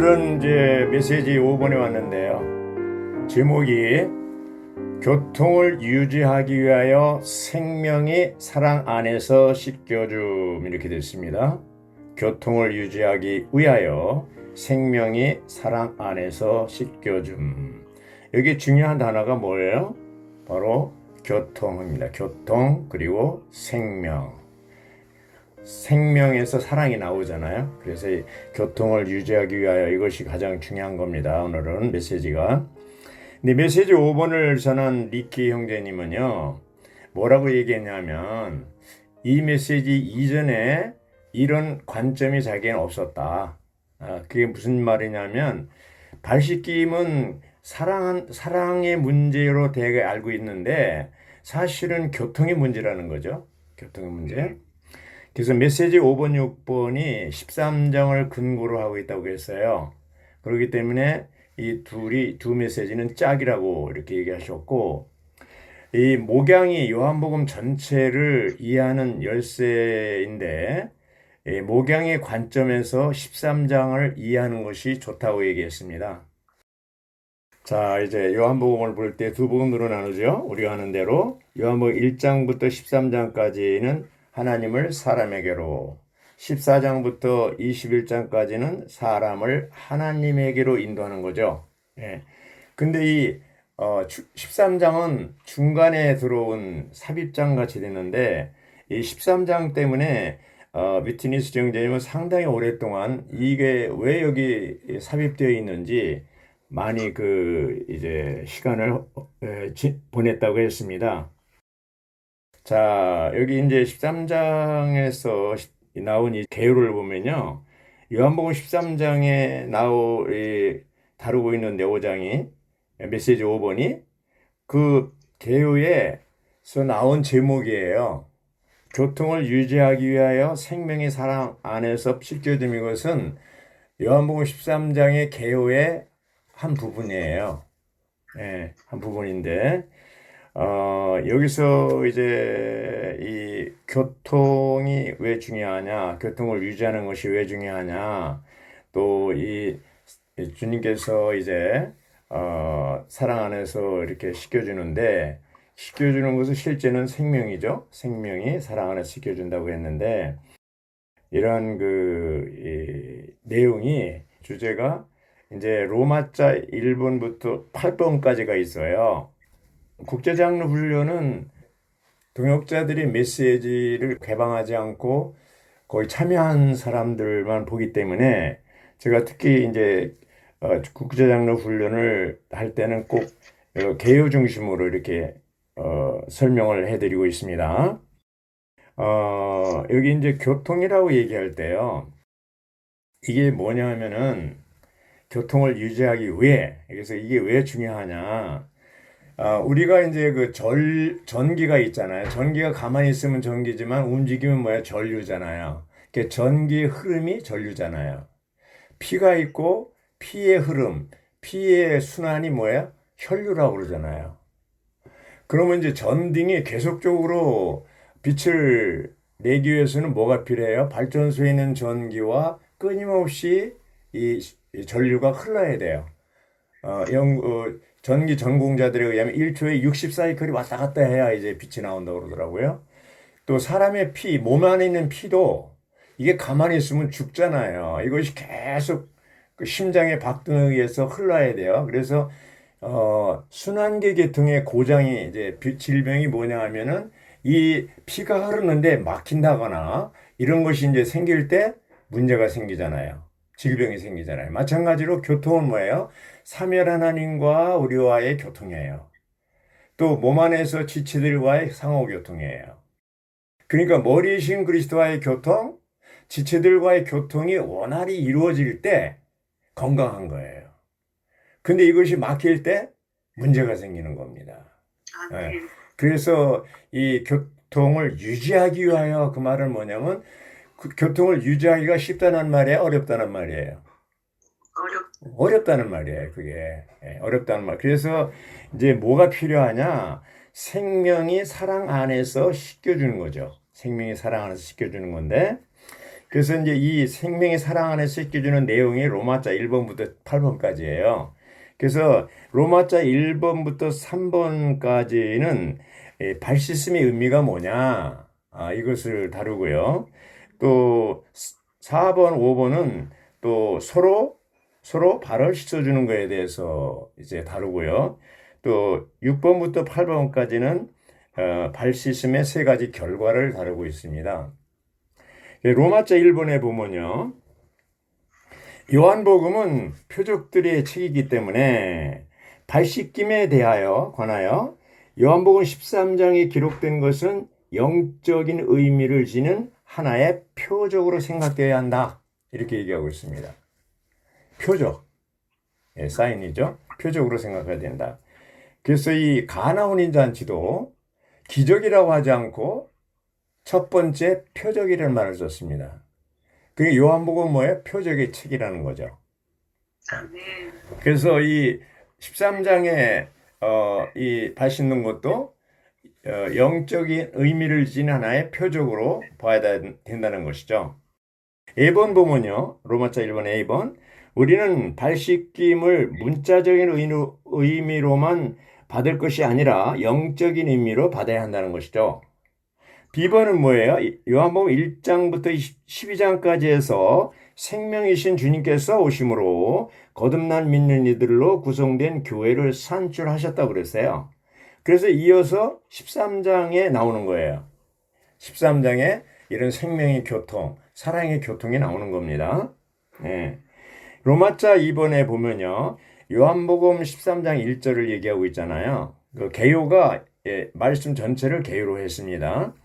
오늘은 이제 메시지 5번에 왔는데요. 제목이 교통을 유지하기 위하여 생명이 사랑 안에서 씻겨줌 이렇게 됐습니다. 교통을 유지하기 위하여 생명이 사랑 안에서 씻겨줌. 여기 중요한 단어가 뭐예요? 바로 교통입니다. 교통 그리고 생명. 생명에서 사랑이 나오잖아요. 그래서 이 교통을 유지하기 위하여 이것이 가장 중요한 겁니다. 오늘은 메시지가. 근데 메시지 5번을 전한 리키 형제님은요, 뭐라고 얘기했냐면, 이 메시지 이전에 이런 관점이 자기는 없었다. 그게 무슨 말이냐면, 발 씻김은 사랑의 문제로 되게 알고 있는데, 사실은 교통의 문제라는 거죠. 교통의 문제. 그래서 메시지 5번, 6번이 13장을 근거로 하고 있다고 했어요. 그렇기 때문에 이 두 메시지는 짝이라고 이렇게 얘기하셨고, 이 목양이 요한복음 전체를 이해하는 열쇠인데, 이 목양의 관점에서 13장을 이해하는 것이 좋다고 얘기했습니다. 자, 이제 요한복음을 볼 때 두 부분으로 나누죠. 우리가 하는 대로 요한복음 1장부터 13장까지는 하나님을 사람에게로, 14장부터 21장까지는 사람을 하나님에게로 인도하는 거죠. 예. 근데 이 13장은 중간에 들어온 삽입장 같이 됐는데, 이 13장 때문에 위트니스 정제님은 상당히 오랫동안 이게 왜 여기 삽입되어 있는지 많이 이제 시간을 보냈다고 했습니다. 자, 여기 이제 13장에서 나온 이 개요를 보면요. 요한복음 13장에 다루고 있는 내오장이, 메시지 5번이 그 개요에서 나온 제목이에요. 교통을 유지하기 위하여 생명의 사랑 안에서 씻겨줌. 이것은 요한복음 13장의 개요의 한 부분이에요. 예, 한 부분인데, 여기서 이제 이 교통이 왜 중요하냐, 교통을 유지하는 것이 왜 중요하냐, 또 이 주님께서 이제 사랑 안에서 이렇게 씻겨주는데, 씻겨주는 것은 실제는 생명이죠. 생명이 사랑 안에서 씻겨준다고 했는데, 이런 이 내용이 주제가 이제 로마자 1번부터 8번까지가 있어요. 국제장로 훈련은 동역자들이 메시지를 개방하지 않고 거의 참여한 사람들만 보기 때문에 제가 특히 이제 국제장로 훈련을 할 때는 꼭 개요 중심으로 이렇게 설명을 해드리고 있습니다. 여기 이제 교통이라고 얘기할 때요. 이게 뭐냐 하면은 교통을 유지하기 위해, 그래서 이게 왜 중요하냐. 우리가 이제 전기가 있잖아요. 전기가 가만히 있으면 전기지만 움직이면 뭐야? 전류잖아요. 전기의 흐름이 전류잖아요. 피가 있고 피의 흐름, 피의 순환이 뭐야? 혈류라고 그러잖아요. 그러면 이제 전등이 계속적으로 빛을 내기 위해서는 뭐가 필요해요? 발전소에 있는 전기와 끊임없이 이 전류가 흘러야 돼요. 전기 전공자들에 의하면 1초에 60사이클이 왔다 갔다 해야 이제 빛이 나온다고 그러더라고요. 또 사람의 몸 안에 있는 피도 이게 가만히 있으면 죽잖아요. 이것이 계속 그 심장의 박동에 의해서 흘러야 돼요. 그래서 순환계 계통의 고장이 이제 질병이 뭐냐 하면은 이 피가 흐르는데 막힌다거나 이런 것이 이제 생길 때 문제가 생기잖아요. 질병이 생기잖아요. 마찬가지로 교통은 뭐예요? 삼열 하나님과 우리와의 교통이에요. 또 몸 안에서 지체들과의 상호교통이에요. 그러니까 머리이신 그리스도와의 교통, 지체들과의 교통이 원활히 이루어질 때 건강한 거예요. 근데 이것이 막힐 때 문제가 생기는 겁니다. 네. 그래서 이 교통을 유지하기 위하여, 그 말은 뭐냐면 교통을 유지하기가 쉽다는 말이에요, 어렵다는 말이에요? 어렵다는 말이에요, 그게. 어렵다는 말. 그래서 이제 뭐가 필요하냐? 생명이 사랑 안에서 씻겨주는 거죠. 생명이 사랑 안에서 씻겨주는 건데, 그래서 이제 이 생명의 사랑 안에서 시켜주는 내용이 로마자 1번부터 8번까지예요. 그래서 로마자 1번부터 3번까지는 발시스의 의미가 뭐냐, 이것을 다루고요. 또 4번, 5번은 또 서로 발을 씻어주는 것에 대해서 이제 다루고요. 또 6번부터 8번까지는 발시즘의 세 가지 결과를 다루고 있습니다. 로마자 1번에 보면요. 요한복음은 표적들의 책이기 때문에 발씻김에 관하여 요한복음 13장에 기록된 것은 영적인 의미를 지닌 하나의 표적으로 생각되어야 한다. 이렇게 얘기하고 있습니다. 표적. 사인이죠. 표적으로 생각해야 된다. 그래서 이 가나 혼인잔치도 기적이라고 하지 않고 첫 번째 표적이라는 말을 썼습니다. 그게 요한복음 뭐예요? 표적의 책이라는 거죠. 그래서 이 13장에 이 발 씻는 것도 영적인 의미를 지닌 하나의 표적으로 봐야 된다는 것이죠. A번 보면요. 로마자 1번 A번. 우리는 발 씻김을 문자적인 의미로만 받을 것이 아니라 영적인 의미로 받아야 한다는 것이죠. B번은 뭐예요? 요한복음 1장부터 12장까지 해서 생명이신 주님께서 오심으로 거듭난 믿는 이들로 구성된 교회를 산출하셨다고 그랬어요. 그래서 이어서 13장에 나오는 거예요. 13장에 이런 생명의 교통, 사랑의 교통이 나오는 겁니다. 네. 로마자 2번에 보면요. 요한복음 13장 1절을 얘기하고 있잖아요. 그 개요가 말씀 전체를 개요로 했습니다.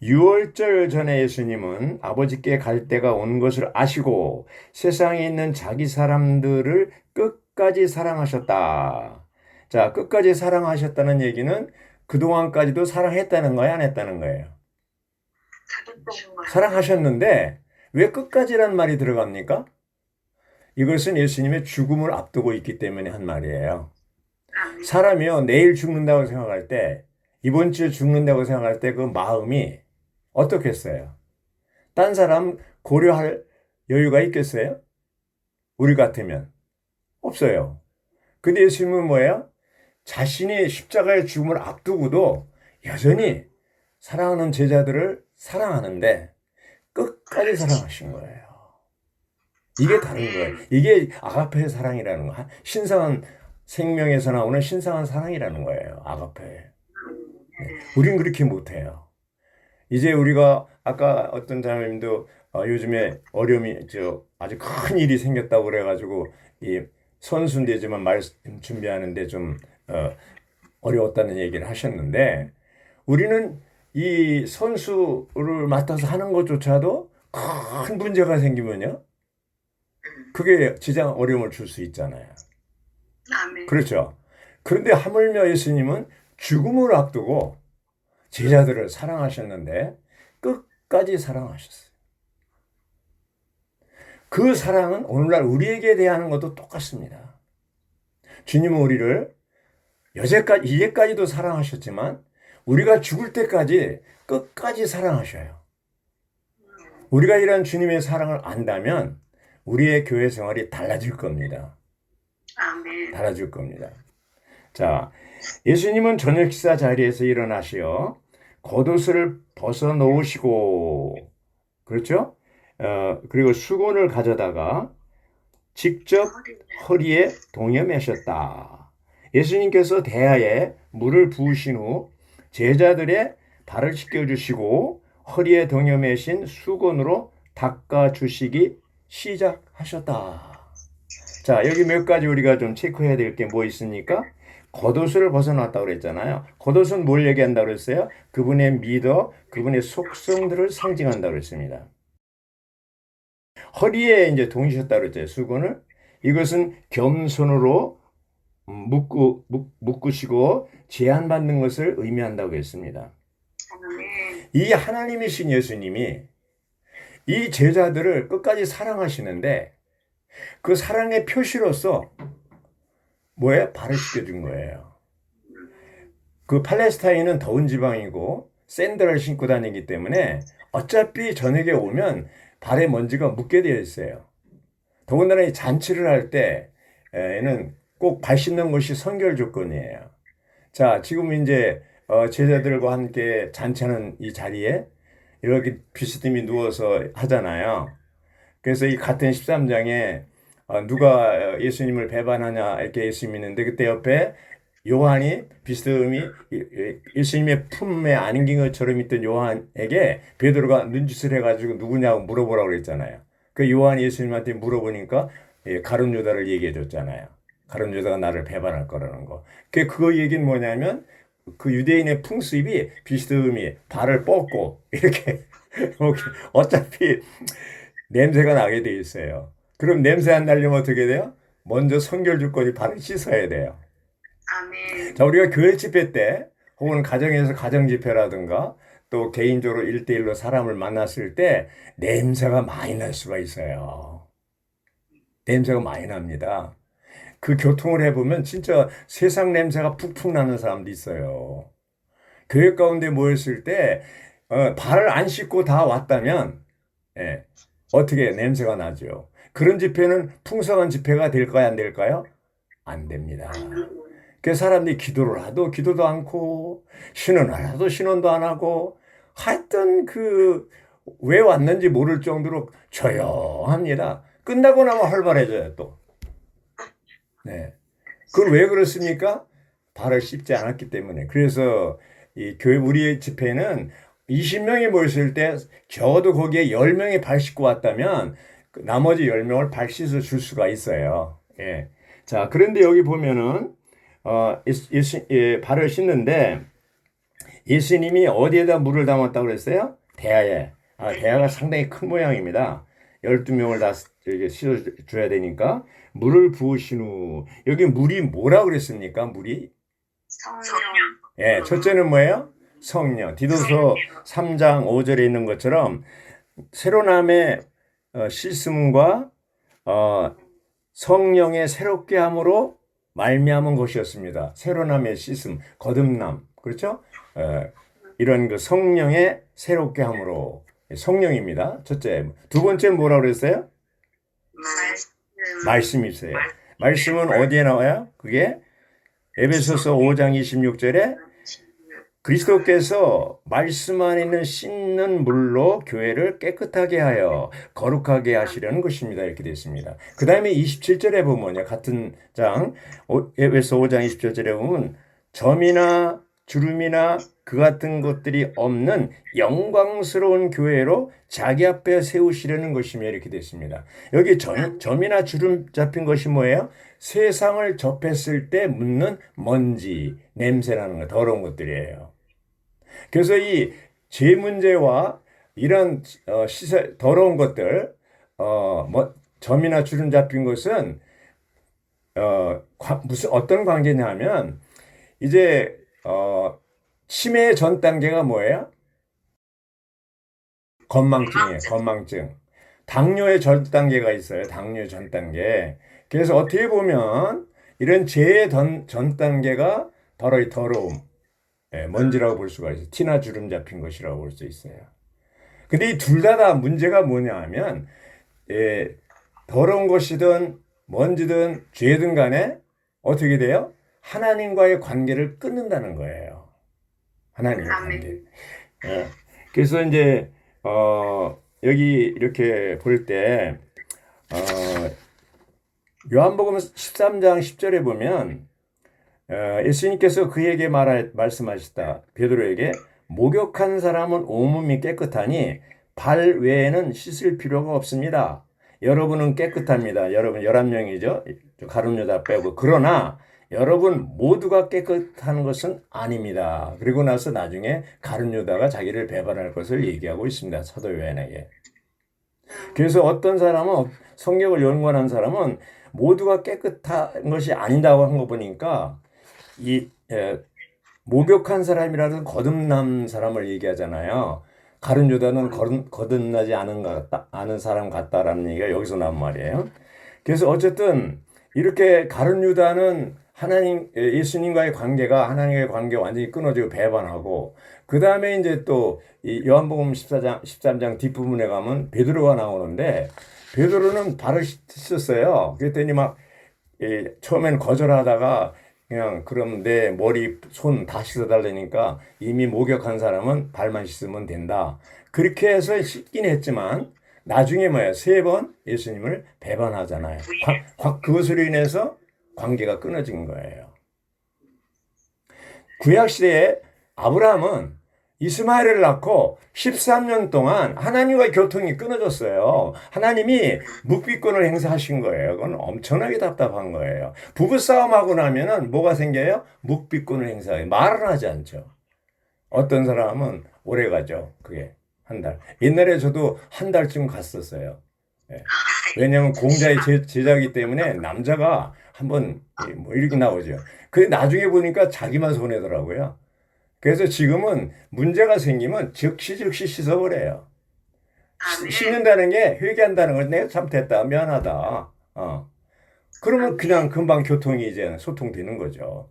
6월절 전에 예수님은 아버지께 갈 때가 온 것을 아시고 세상에 있는 자기 사람들을 끝까지 사랑하셨다. 자, 끝까지 사랑하셨다는 얘기는 그동안까지도 사랑했다는 거예요, 안 했다는 거예요? 사랑하셨는데 왜 끝까지란 말이 들어갑니까? 이것은 예수님의 죽음을 앞두고 있기 때문에 한 말이에요. 사람이요, 내일 죽는다고 생각할 때, 이번 주에 죽는다고 생각할 때 그 마음이 어떻겠어요? 딴 사람 고려할 여유가 있겠어요? 우리 같으면. 없어요. 근데 예수님은 뭐예요? 자신이 십자가의 죽음을 앞두고도 여전히 사랑하는 제자들을 사랑하는데 끝까지 사랑하신 거예요. 이게 다른 거예요. 이게 아가페의 사랑이라는 거. 신성한 생명에서 나오는 신성한 사랑이라는 거예요. 아가페. 네. 우린 그렇게 못해요. 이제 우리가 아까 어떤 자매님도 요즘에 어려움이 아주 큰 일이 생겼다고 그래가지고 이 선순되지만 말씀 준비하는데 좀 어려웠다는 얘기를 하셨는데 우리는 이 선수를 맡아서 하는 것조차도 큰 문제가 생기면요. 그게 지장 어려움을 줄 수 있잖아요. 그렇죠. 그런데 하물며 예수님은 죽음을 앞두고 제자들을 사랑하셨는데 끝까지 사랑하셨어요. 그 사랑은 오늘날 우리에게 대하는 것도 똑같습니다. 주님은 우리를 이제까지도 사랑하셨지만 우리가 죽을 때까지 끝까지 사랑하셔요. 우리가 이런 주님의 사랑을 안다면 우리의 교회 생활이 달라질 겁니다. 달라질 겁니다. 자, 예수님은 저녁 식사 자리에서 일어나시어 겉옷을 벗어놓으시고, 그렇죠? 그리고 수건을 가져다가 직접 허리에 동여매셨다. 예수님께서 대야에 물을 부으신 후 제자들의 발을 씻겨주시고 허리에 동여매신 수건으로 닦아주시기 시작하셨다. 자, 여기 몇 가지 우리가 좀 체크해야 될 게 뭐 있습니까? 겉옷을 벗어놨다고 그랬잖아요. 겉옷은 뭘 얘기한다고 그랬어요? 그분의 미덕, 그분의 속성들을 상징한다고 그랬습니다. 허리에 이제 동이셨다고 그랬죠. 수건을. 이것은 겸손으로 묶으시고 제한받는 것을 의미한다고 했습니다. 이 하나님이신 예수님이 이 제자들을 끝까지 사랑하시는데 그 사랑의 표시로서 뭐예요? 발을 씻겨준 거예요. 그 팔레스타인은 더운 지방이고 샌들을 신고 다니기 때문에 어차피 저녁에 오면 발에 먼지가 묻게 되어 있어요. 더군다나 이 잔치를 할 때에는 꼭 발 씻는 것이 선결 조건이에요. 자, 지금 이제 제자들과 함께 잔치하는 이 자리에 이렇게 비스듬히 누워서 하잖아요. 그래서 이 같은 13장에 누가 예수님을 배반하냐 이렇게 예수님이 있는데 그때 옆에 요한이 비스듬히 예수님의 품에 안긴 것처럼 있던 요한에게 베드로가 눈짓을 해가지고 누구냐고 물어보라고 그랬잖아요. 그 요한이 예수님한테 물어보니까 가룟 유다를 얘기해 줬잖아요. 가룟 유다가 나를 배반할 거라는 거. 그거 얘기는 뭐냐면 그 유대인의 풍습이 비스듬히 발을 뻗고 이렇게 어차피 냄새가 나게 돼 있어요. 그럼 냄새 안 나려면 어떻게 돼요? 먼저 성결 주권이 발을 씻어야 돼요. 아멘. 자, 우리가 교회 집회 때 혹은 가정에서 가정 집회라든가 또 개인적으로 1대1로 사람을 만났을 때 냄새가 많이 날 수가 있어요. 냄새가 많이 납니다. 그 교통을 해보면 진짜 세상 냄새가 푹푹 나는 사람도 있어요. 교회 가운데 모였을 때 발을 안 씻고 다 왔다면 예, 어떻게 냄새가 나죠? 그런 집회는 풍성한 집회가 될까요? 안 될까요? 안 됩니다. 그 사람들이 기도를 하도 기도도 않고 신원을 하도 신원도 안 하고 하여튼 왜 왔는지 모를 정도로 조용합니다. 끝나고 나면 활발해져요 또. 네. 그걸 왜 그렇습니까? 발을 씻지 않았기 때문에. 그래서 이 교회 우리의 집회는 20명이 모였을 때 적어도 거기에 10명이 발 씻고 왔다면 나머지 10명을 발 씻어 줄 수가 있어요. 예. 자, 그런데 여기 보면은 발을 씻는데 예수님이 어디에다 물을 담았다고 그랬어요? 대야에. 대야가 상당히 큰 모양입니다. 12명을 다 이렇게 씻어줘야 되니까 물을 부으신 후 여기 물이 뭐라고 그랬습니까? 물이? 성령. 예, 첫째는 뭐예요? 성령. 디도서 3장 5절에 있는 것처럼 새로남의 씻음과 성령의 새롭게 함으로 말미암은 것이었습니다. 새로남의 씻음, 거듭남, 그렇죠? 이런 그 성령의 새롭게 함으로 성령입니다. 첫째. 두 번째 뭐라고 그랬어요? 말씀이 있어요. 말씀은 어디에 나와요? 그게 에베소서 5장 26절에 그리스도께서 말씀 안에 있는 씻는 물로 교회를 깨끗하게 하여 거룩하게 하시려는 것입니다. 이렇게 되어 있습니다. 그 다음에 27절에 보면요. 같은 장, 에베소 5장 27절에 보면 점이나 주름이나 그 같은 것들이 없는 영광스러운 교회로 자기 앞에 세우시려는 것이며 이렇게 되어 있습니다. 여기 점이나 주름 잡힌 것이 뭐예요? 세상을 접했을 때 묻는 먼지, 냄새나는 거, 더러운 것들이에요. 그래서 이 죄 문제와 이런 더러운 것들, 점이나 주름 잡힌 것은 무슨 어떤 관계냐면 이제 치매의 전 단계가 뭐예요? 건망증이에요. 건망증. 당뇨의 전 단계가 있어요. 당뇨의 전 단계. 그래서 어떻게 보면 이런 죄의 전 단계가 바로 이 더러움, 먼지라고 볼 수가 있어요. 티나 주름 잡힌 것이라고 볼 수 있어요. 근데 이 둘 다 문제가 뭐냐 하면 더러운 것이든 먼지든 죄든 간에 어떻게 돼요? 하나님과의 관계를 끊는다는 거예요. 하나님의 관계. 그래서 이제 여기 이렇게 볼 때 요한복음 13장 10절에 보면 예수님께서 그에게 말씀하셨다. 베드로에게 목욕한 사람은 온몸이 깨끗하니 발 외에는 씻을 필요가 없습니다. 여러분은 깨끗합니다. 여러분 11명이죠. 가룟 유다 빼고. 그러나 여러분 모두가 깨끗한 것은 아닙니다. 그리고 나서 나중에 가룟 유다가 자기를 배반할 것을 얘기하고 있습니다. 사도 요한에게. 그래서 어떤 사람은 성경을 연구한 사람은 모두가 깨끗한 것이 아니다고 한 거 보니까 목욕한 사람이라는 거듭난 사람을 얘기하잖아요. 가룟 유다는 거듭나지 않은 사람 같다라는 얘기가 여기서 나온 말이에요. 그래서 어쨌든 이렇게 가룟 유다는 예수님과의 관계가 하나님과의 관계가 완전히 끊어지고 배반하고, 그 다음에 이제 또 이 요한복음 13장 뒷부분에 가면 베드로가 나오는데, 베드로는 발을 씻었어요. 그랬더니 막 처음엔 거절하다가 그냥 그럼 내 머리, 손 다 씻어달라니까 이미 목욕한 사람은 발만 씻으면 된다. 그렇게 해서 씻긴 했지만 나중에 뭐예요? 3번 예수님을 배반하잖아요. 그것으로 인해서 관계가 끊어진 거예요. 구약시대에 아브라함은 이스마엘을 낳고 13년 동안 하나님과의 교통이 끊어졌어요. 하나님이 묵비권을 행사하신 거예요. 그건 엄청나게 답답한 거예요. 부부싸움하고 나면은 뭐가 생겨요? 묵비권을 행사해요. 말은 하지 않죠. 어떤 사람은 오래 가죠. 그게 한 달. 옛날에 저도 한 달쯤 갔었어요. 예. 왜냐하면 공자의 제자이기 때문에 남자가 한번 뭐 이렇게 나오죠. 근데 나중에 보니까 자기만 손해더라고요. 그래서 지금은 문제가 생기면 즉시 씻어버려요. 씻는다는 게 회개한다는 건 내가 참 됐다, 미안하다. 그러면 그냥 금방 교통이 이제 소통되는 거죠.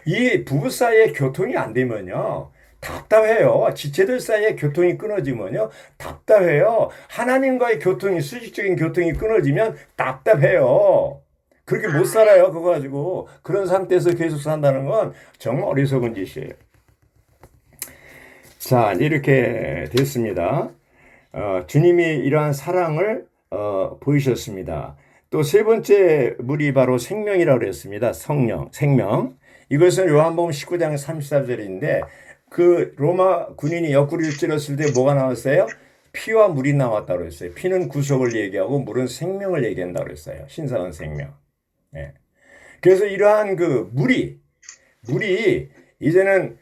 이 부부 사이에 교통이 안 되면요. 답답해요. 지체들 사이에 교통이 끊어지면요. 답답해요. 하나님과의 교통이, 수직적인 교통이 끊어지면 답답해요. 그렇게 못 살아요. 그거 가지고. 그런 상태에서 계속 산다는 건 정말 어리석은 짓이에요. 자, 이렇게 됐습니다. 주님이 이러한 사랑을 보이셨습니다. 또 3번째 물이 바로 생명이라고 그랬습니다. 성령, 생명. 이것은 요한복음 19장 34절인데 그 로마 군인이 옆구리를 찔렀을 때 뭐가 나왔어요? 피와 물이 나왔다고 했어요. 피는 구속을 얘기하고 물은 생명을 얘기한다고 그랬어요. 신성한 생명. 네. 그래서 이러한 그 물이 이제는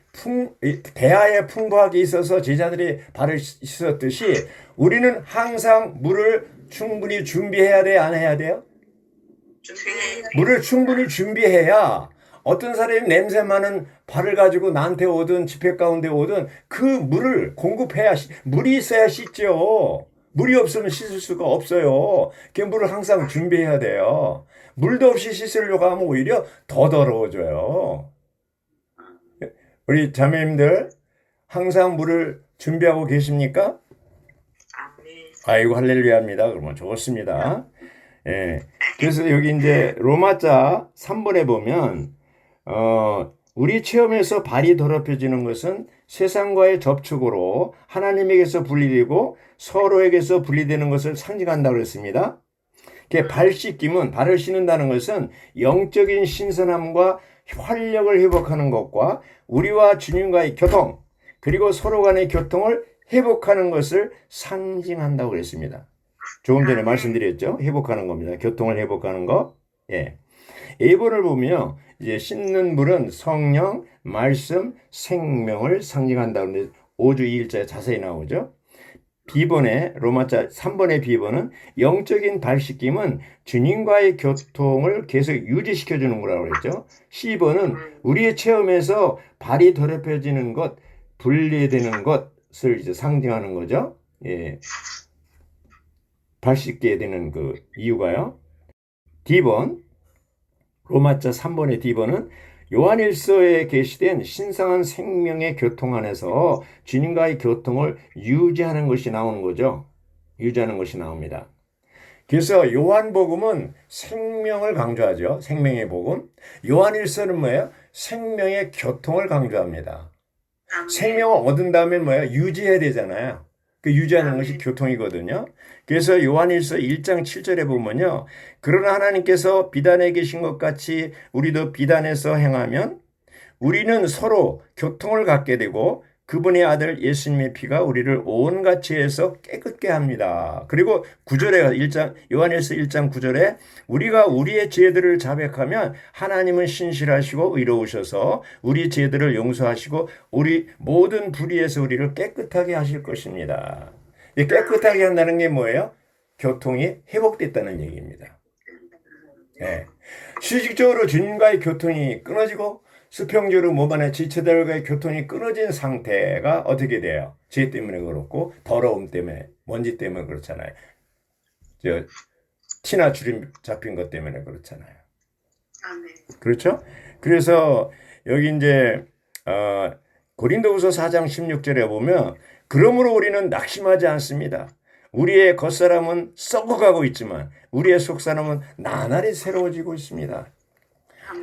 대하에 풍부하게 있어서 제자들이 발을 씻었듯이 우리는 항상 물을 충분히 준비해야 돼, 안 해야 돼요? 물을 충분히 준비해야 어떤 사람이 냄새 많은 발을 가지고 나한테 오든 집회 가운데 오든 그 물을 공급해야, 물이 있어야 씻죠. 물이 없으면 씻을 수가 없어요. 그 물을 항상 준비해야 돼요. 물도 없이 씻으려고 하면 오히려 더 더러워져요. 우리 자매님들 항상 물을 준비하고 계십니까? 아이고 할렐루야입니다. 그러면 좋습니다. 예. 그래서 여기 이제 로마자 3번에 보면 우리 체험에서 발이 더럽혀지는 것은 세상과의 접촉으로 하나님에게서 분리되고 서로에게서 분리되는 것을 상징한다고 그랬습니다. 발 씻김은, 발을 씻는다는 것은 영적인 신선함과 활력을 회복하는 것과 우리와 주님과의 교통, 그리고 서로 간의 교통을 회복하는 것을 상징한다고 그랬습니다. 조금 전에 말씀드렸죠? 회복하는 겁니다. 교통을 회복하는 거. 예. A번을 보면요. 이제 씻는 물은 성령, 말씀, 생명을 상징한다고 하는데 5주 2일자에 자세히 나오죠. B번에 로마자 3번의 B번은 영적인 발 씻김은 주님과의 교통을 계속 유지시켜 주는 거라고 그랬죠. C번은 우리의 체험에서 발이 더럽혀지는 것, 분리되는 것을 이제 상징하는 거죠. 예. 발 씻게 되는 그 이유가요. D번 로마자 3번의 D번은 요한일서에 게시된 신성한 생명의 교통 안에서 주님과의 교통을 유지하는 것이 나오는 거죠. 유지하는 것이 나옵니다. 그래서 요한복음은 생명을 강조하죠. 생명의 복음. 요한일서는 뭐예요? 생명의 교통을 강조합니다. 생명을 얻은 다음에 뭐예요? 유지해야 되잖아요. 그 유지하는 것이 교통이거든요. 그래서 요한일서 1장 7절에 보면요. 그러나 하나님께서 비단에 계신 것 같이 우리도 비단에서 행하면 우리는 서로 교통을 갖게 되고 그분의 아들 예수님의 피가 우리를 온갖 죄에서 깨끗게 합니다. 그리고 9절에 요한일서 1장 9절에 우리가 우리의 죄들을 자백하면 하나님은 신실하시고 의로우셔서 우리 죄들을 용서하시고 우리 모든 불의에서 우리를 깨끗하게 하실 것입니다. 깨끗하게 한다는 게 뭐예요? 교통이 회복됐다는 얘기입니다. 네. 수직적으로 주님과의 교통이 끊어지고 수평적으로 몸 안에 지체들과의 교통이 끊어진 상태가 어떻게 돼요? 죄 때문에 그렇고 더러움 때문에, 먼지 때문에 그렇잖아요. 티나 주름 잡힌 것 때문에 그렇잖아요. 그렇죠? 그래서 여기 이제 어, 고린도후서 4장 16절에 보면 그러므로 우리는 낙심하지 않습니다. 우리의 겉사람은 썩어가고 있지만 우리의 속사람은 나날이 새로워지고 있습니다.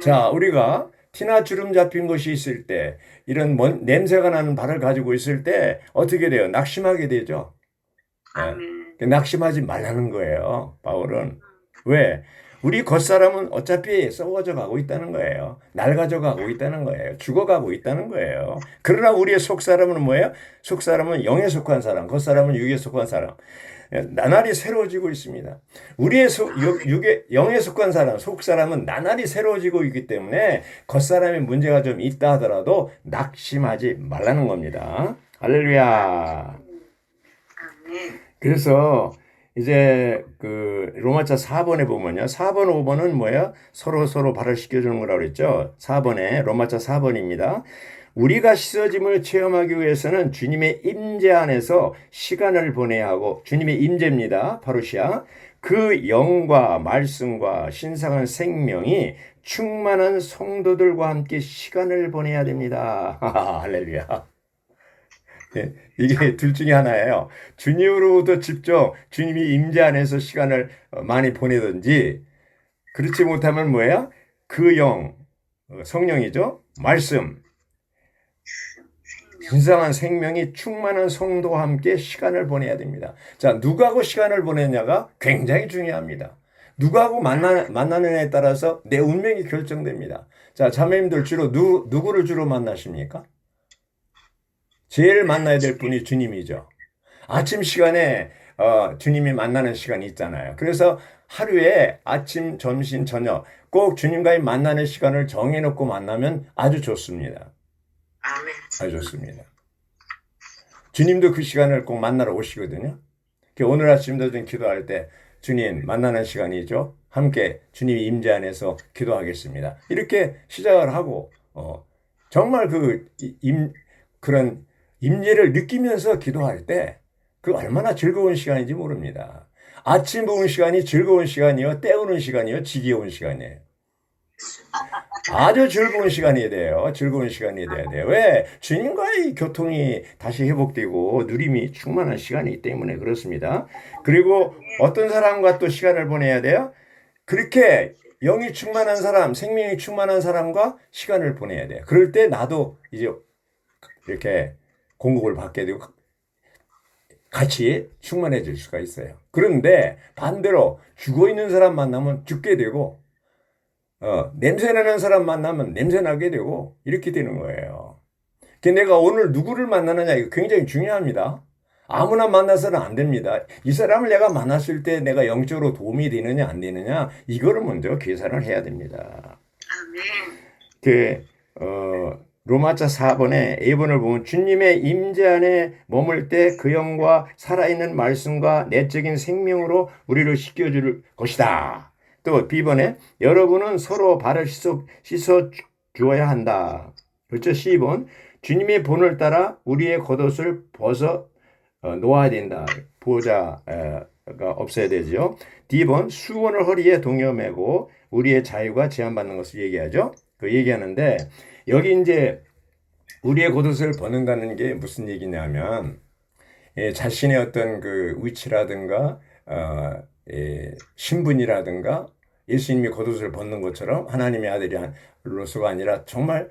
자, 우리가 티나 주름 잡힌 것이 있을 때 이런 냄새가 나는 발을 가지고 있을 때 어떻게 돼요? 낙심하게 되죠. 아멘. 낙심하지 말라는 거예요, 바울은. 왜? 우리 겉사람은 어차피 썩어져 가고 있다는 거예요. 낡아져 가고 있다는 거예요. 죽어가고 있다는 거예요. 그러나 우리의 속사람은 뭐예요? 속사람은 영에 속한 사람, 겉사람은 육에 속한 사람. 나날이 새로워지고 있습니다. 우리의 육에, 영에 속한 사람, 속사람은 나날이 새로워지고 있기 때문에 겉사람의 문제가 좀 있다 하더라도 낙심하지 말라는 겁니다. 할렐루야. 아멘. 그래서 이제 그 로마차 4번에 보면요. 4번, 5번은 뭐예요? 서로 발을 씻겨주는 거라고 그랬죠. 4번에 로마차 4번입니다. 우리가 씻어짐을 체험하기 위해서는 주님의 임재 안에서 시간을 보내야 하고 주님의 임재입니다. 파루시아. 그 영과 말씀과 신성한 생명이 충만한 성도들과 함께 시간을 보내야 됩니다. 할렐루야. 네, 이게 둘 중에 하나예요. 주님으로부터 직접 주님이 임재 안에서 시간을 많이 보내든지 그렇지 못하면 뭐예요? 그 영, 성령이죠. 말씀, 생명. 신성한 생명이 충만한 성도와 함께 시간을 보내야 됩니다. 자, 누구하고 시간을 보내냐가 굉장히 중요합니다. 누구하고 만나느냐에 따라서 내 운명이 결정됩니다. 자, 자매님들 주로 누구를 주로 만나십니까? 제일 만나야 될 분이 주님이죠. 아침 시간에 주님이 만나는 시간이 있잖아요. 그래서 하루에 아침, 점심, 저녁 꼭 주님과의 만나는 시간을 정해놓고 만나면 아주 좋습니다. 아멘. 아주 좋습니다. 주님도 그 시간을 꼭 만나러 오시거든요. 오늘 아침도 좀 기도할 때 주님 만나는 시간이죠. 함께 주님이 임재 안에서 기도하겠습니다. 이렇게 시작을 하고 정말 그런 임재를 느끼면서 기도할 때 그 얼마나 즐거운 시간인지 모릅니다. 아침 부은 시간이 즐거운 시간이요, 때우는 시간이요, 지겨운 시간이에요. 아주 즐거운 시간이 돼요. 즐거운 시간이 돼야 돼요. 왜? 주님과의 교통이 다시 회복되고 누림이 충만한 시간이기 때문에 그렇습니다. 그리고 어떤 사람과 또 시간을 보내야 돼요? 그렇게 영이 충만한 사람, 생명이 충만한 사람과 시간을 보내야 돼요. 그럴 때 나도 이제 이렇게 공급을 받게 되고 같이 충만해질 수가 있어요. 그런데 반대로 죽어있는 사람 만나면 죽게 되고 냄새나는 사람 만나면 냄새나게 되고 이렇게 되는 거예요. 내가 오늘 누구를 만나느냐 이거 굉장히 중요합니다. 아무나 만나서는 안 됩니다. 이 사람을 내가 만났을 때 내가 영적으로 도움이 되느냐 안 되느냐 이거를 먼저 계산을 해야 됩니다. 아멘. 로마자 4번에 A번을 보면 주님의 임재 안에 머물 때 그 영과 살아있는 말씀과 내적인 생명으로 우리를 씻겨줄 것이다. 또 B번에 여러분은 서로 발을 씻어 주어야 한다. 그렇죠? C번 주님의 본을 따라 우리의 겉옷을 벗어 놓아야 된다. 보호자가 없어야 되죠. D번 수건을 허리에 동여 매고 우리의 자유가 제한받는 것을 얘기하죠. 그 얘기하는데 여기 이제 우리의 겉옷을 벗는다는 게 무슨 얘기냐면 자신의 어떤 그 위치라든가 신분이라든가 예수님이 겉옷을 벗는 것처럼 하나님의 아들로서가 아니라 정말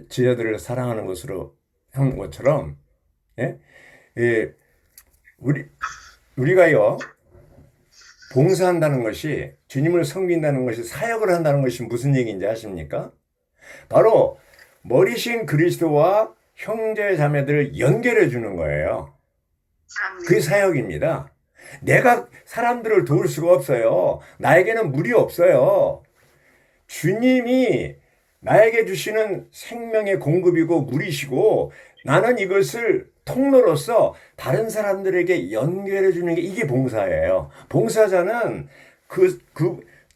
제자들을 사랑하는 것으로 한 것처럼 우리가요 봉사한다는 것이 주님을 섬긴다는 것이 사역을 한다는 것이 무슨 얘기인지 아십니까? 바로 머리신 그리스도와 형제 자매들을 연결해 주는 거예요. 그게 사역입니다. 내가 사람들을 도울 수가 없어요. 나에게는 물이 없어요. 주님이 나에게 주시는 생명의 공급이고 물이시고 나는 이것을 통로로서 다른 사람들에게 연결해 주는 게 이게 봉사예요. 봉사자는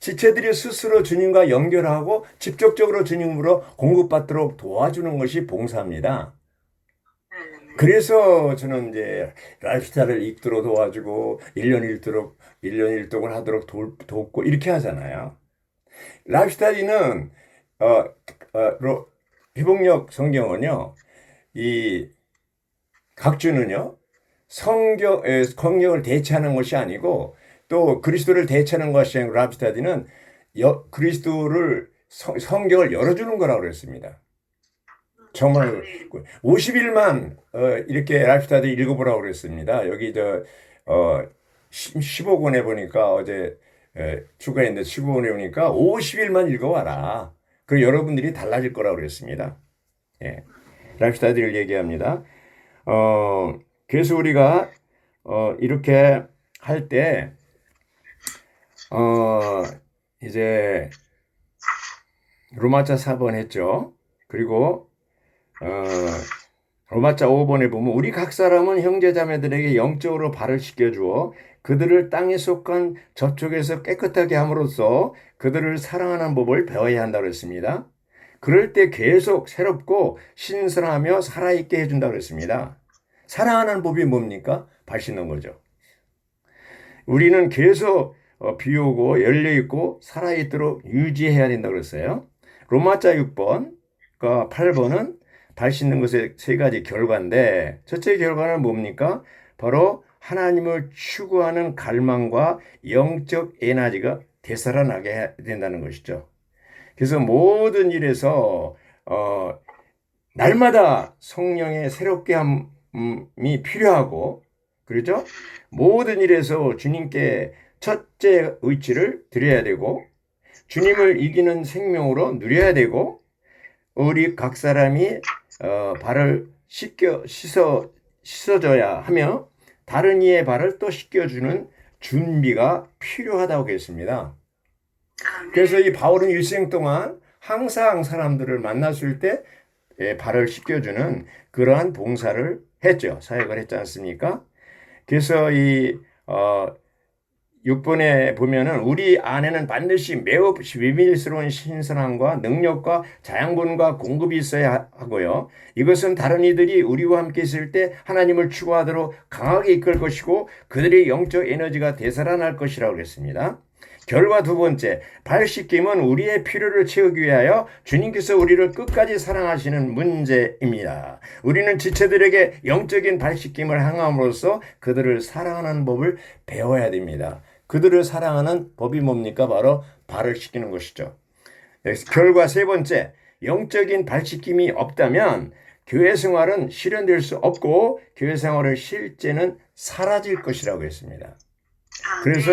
지체들이 스스로 주님과 연결하고 직접적으로 주님으로 공급받도록 도와주는 것이 봉사입니다. 그래서 저는 이제 라이프스타일을 읽도록 도와주고 1년 1독을 하도록 돕고 이렇게 하잖아요. 라이프스타일은 회복력 성경은요, 이 각주는요, 성경을 대체하는 것이 아니고 또 그리스도를 대체하는 것이 아니고 랍스타디는 그리스도를 성경을 열어주는 거라고 그랬습니다. 정말 아멘. 50일만 이렇게 랍스타디 읽어보라고 그랬습니다. 여기 15권에 보니까 어제 추가했는데 15권에 보니까 50일만 읽어와라. 그리고 여러분들이 달라질 거라고 그랬습니다. 예. 랍스타디를 얘기합니다. 그래서 우리가 이렇게 할 때 이제 로마자 4번 했죠. 그리고 로마자 5번에 보면 우리 각 사람은 형제자매들에게 영적으로 발을 씻겨주어 그들을 땅에 속한 접촉에서 깨끗하게 함으로써 그들을 사랑하는 법을 배워야 한다고 했습니다. 그럴 때 계속 새롭고 신선하며 살아있게 해준다고 했습니다. 사랑하는 법이 뭡니까? 발 씻는 거죠. 우리는 계속 비우고 열려있고 살아있도록 유지해야 된다고 그랬어요. 로마자 6번, 그러니까 8번은 발 씻는 것의 세 가지 결과인데 첫째 결과는 뭡니까? 바로 하나님을 추구하는 갈망과 영적 에너지가 되살아나게 해야 된다는 것이죠. 그래서 모든 일에서 날마다 성령의 새롭게 함이 필요하고 그렇죠? 모든 일에서 주님께 첫째 의지를 드려야 되고 주님을 이기는 생명으로 누려야 되고 우리 각 사람이 발을 씻어줘야 하며 다른 이의 발을 또 씻겨주는 준비가 필요하다고 했습니다. 그래서 이 바울은 일생 동안 항상 사람들을 만났을 때 발을 씻겨주는 그러한 봉사를 했죠. 사역을 했지 않습니까? 그래서 이 6번에 보면은 우리 안에는 반드시 매우 비밀스러운 신선함과 능력과 자양분과 공급이 있어야 하고요. 이것은 다른 이들이 우리와 함께 있을 때 하나님을 추구하도록 강하게 이끌 것이고 그들의 영적 에너지가 되살아날 것이라고 그랬습니다. 결과 두 번째, 발 씻김은 우리의 필요를 채우기 위하여 주님께서 우리를 끝까지 사랑하시는 문제입니다. 우리는 지체들에게 영적인 발 씻김을 행함으로써 그들을 사랑하는 법을 배워야 됩니다. 그들을 사랑하는 법이 뭡니까? 바로 발을 씻기는 것이죠. 결과 세 번째, 영적인 발 씻김이 없다면 교회 생활은 실현될 수 없고 교회 생활의 실제는 사라질 것이라고 했습니다. 그래서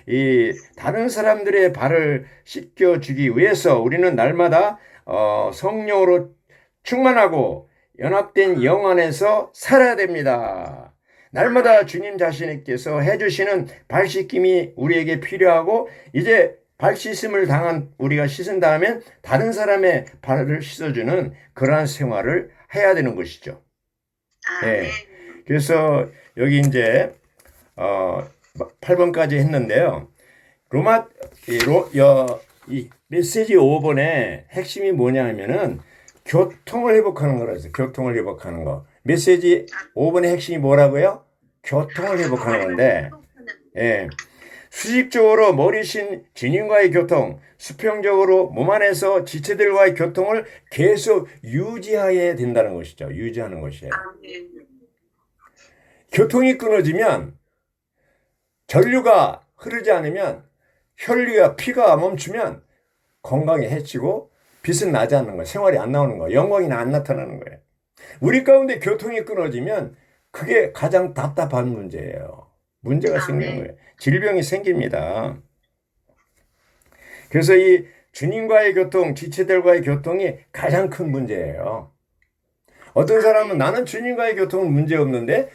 이 다른 사람들의 발을 씻겨주기 위해서 우리는 날마다 성령으로 충만하고 연합된 영 안에서 살아야 됩니다. 날마다 주님 자신께서 해주시는 발 씻김이 우리에게 필요하고 이제 발 씻음을 당한 우리가 씻은 다음에 다른 사람의 발을 씻어주는 그러한 생활을 해야 되는 것이죠. 네. 그래서 여기 이제 8번까지 했는데요. 이 메시지 5번의 핵심이 뭐냐 하면은 교통을 회복하는 거라 했어요. 교통을 회복하는 거. 메시지 5번의 핵심이 뭐라고요? 교통을 회복하는 건데, 예. 수직적으로 머리신 주님과의 교통, 수평적으로 몸 안에서 지체들과의 교통을 계속 유지해야 된다는 것이죠. 유지하는 것이에요. 교통이 끊어지면 전류가 흐르지 않으면 혈류와 피가 멈추면 건강에 해치고 빛은 나지 않는 거예요. 생활이 안 나오는 거예요. 영광이 안 나타나는 거예요. 우리 가운데 교통이 끊어지면 그게 가장 답답한 문제예요. 문제가 생기는 거예요. 질병이 생깁니다. 그래서 이 주님과의 교통, 지체들과의 교통이 가장 큰 문제예요. 어떤 사람은 나는 주님과의 교통은 문제 없는데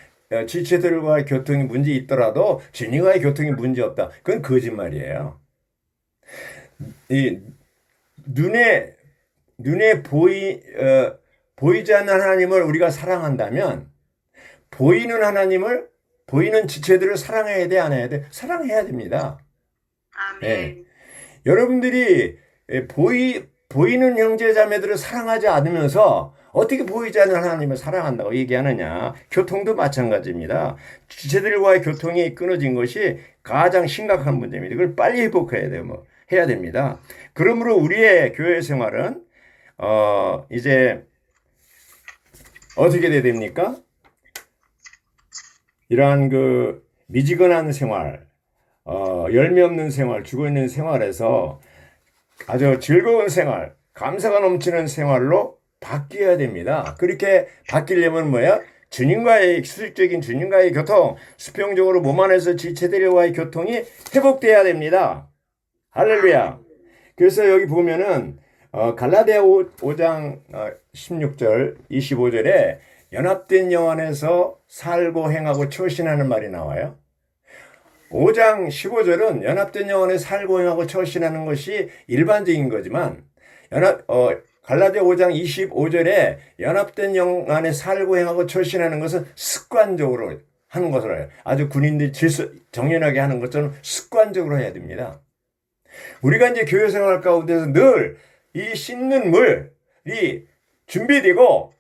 지체들과의 교통이 문제 있더라도 주님과의 교통이 문제 없다. 그건 거짓말이에요. 이 눈에 보이지 않는 하나님을 우리가 사랑한다면 보이는 지체들을 사랑해야 돼, 안 해야 돼? 사랑해야 됩니다. 네. 여러분들이 보이는 형제 자매들을 사랑하지 않으면서 어떻게 보이지 않는 하나님을 사랑한다고 얘기하느냐. 교통도 마찬가지입니다. 지체들과의 교통이 끊어진 것이 가장 심각한 문제입니다. 이걸 빨리 회복해야 돼요. 해야 됩니다. 그러므로 우리의 교회 생활은 이제 어떻게 돼야 됩니까? 이러한 그 미지근한 생활, 열매 없는 생활, 죽어있는 생활에서 아주 즐거운 생활, 감사가 넘치는 생활로 바뀌어야 됩니다. 그렇게 바뀌려면 뭐야? 주님과의 수직적인 주님과의 교통, 수평적으로 몸 안에서 지체들과의 교통이 회복돼야 됩니다. 할렐루야. 그래서 여기 보면은 갈라디아 5장 16절 25절에 연합된 영 안에서 살고 행하고 처신하는 말이 나와요. 5장 15절은 연합된 영 안에 살고 행하고 처신하는 것이 일반적인 거지만 갈라디아 5장 25절에 연합된 영 안에 살고 행하고 처신하는 것은 습관적으로 하는 것으로 해요. 아주 군인들이 정연하게 하는 것처럼 습관적으로 해야 됩니다. 우리가 이제 교회 생활 가운데서 늘 이 씻는 물이 준비되고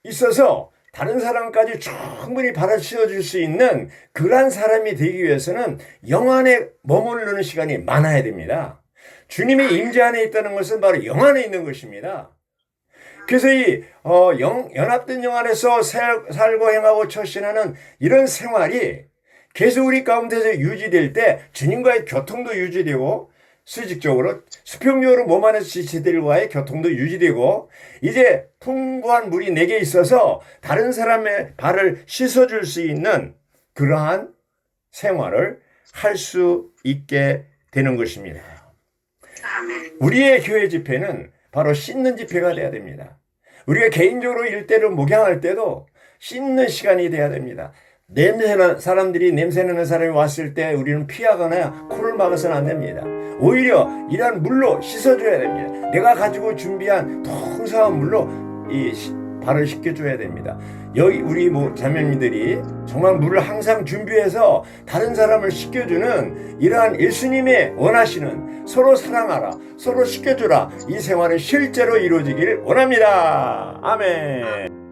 있어서 다른 사람까지 충분히 발아치워 줄 수 있는 그러한 사람이 되기 위해서는 영 안에 머무르는 시간이 많아야 됩니다. 주님의 임재 안에 있다는 것은 바로 영 안에 있는 것입니다. 그래서 이 연합된 영 안에서 살고 행하고 처신하는 이런 생활이 계속 우리 가운데서 유지될 때 주님과의 교통도 유지되고 수직적으로 수평적으로 몸 안에서 지체들과의 교통도 유지되고 이제 풍부한 물이 내게 있어서 다른 사람의 발을 씻어줄 수 있는 그러한 생활을 할 수 있게 되는 것입니다. 우리의 교회 집회는 바로 씻는 집회가 돼야 됩니다. 우리가 개인적으로 일대를 목양할 때도 씻는 시간이 돼야 됩니다. 사람들이 냄새나는 사람이 왔을 때 우리는 피하거나 코를 막아서는 안 됩니다. 오히려 이러한 물로 씻어줘야 됩니다. 내가 가지고 준비한 통사한 물로 이 발을 씻겨줘야 됩니다. 여기 우리 자매님들이 정말 물을 항상 준비해서 다른 사람을 씻겨주는 이러한 예수님의 원하시는 서로 사랑하라, 서로 씻겨주라 이 생활이 실제로 이루어지길 원합니다. 아멘.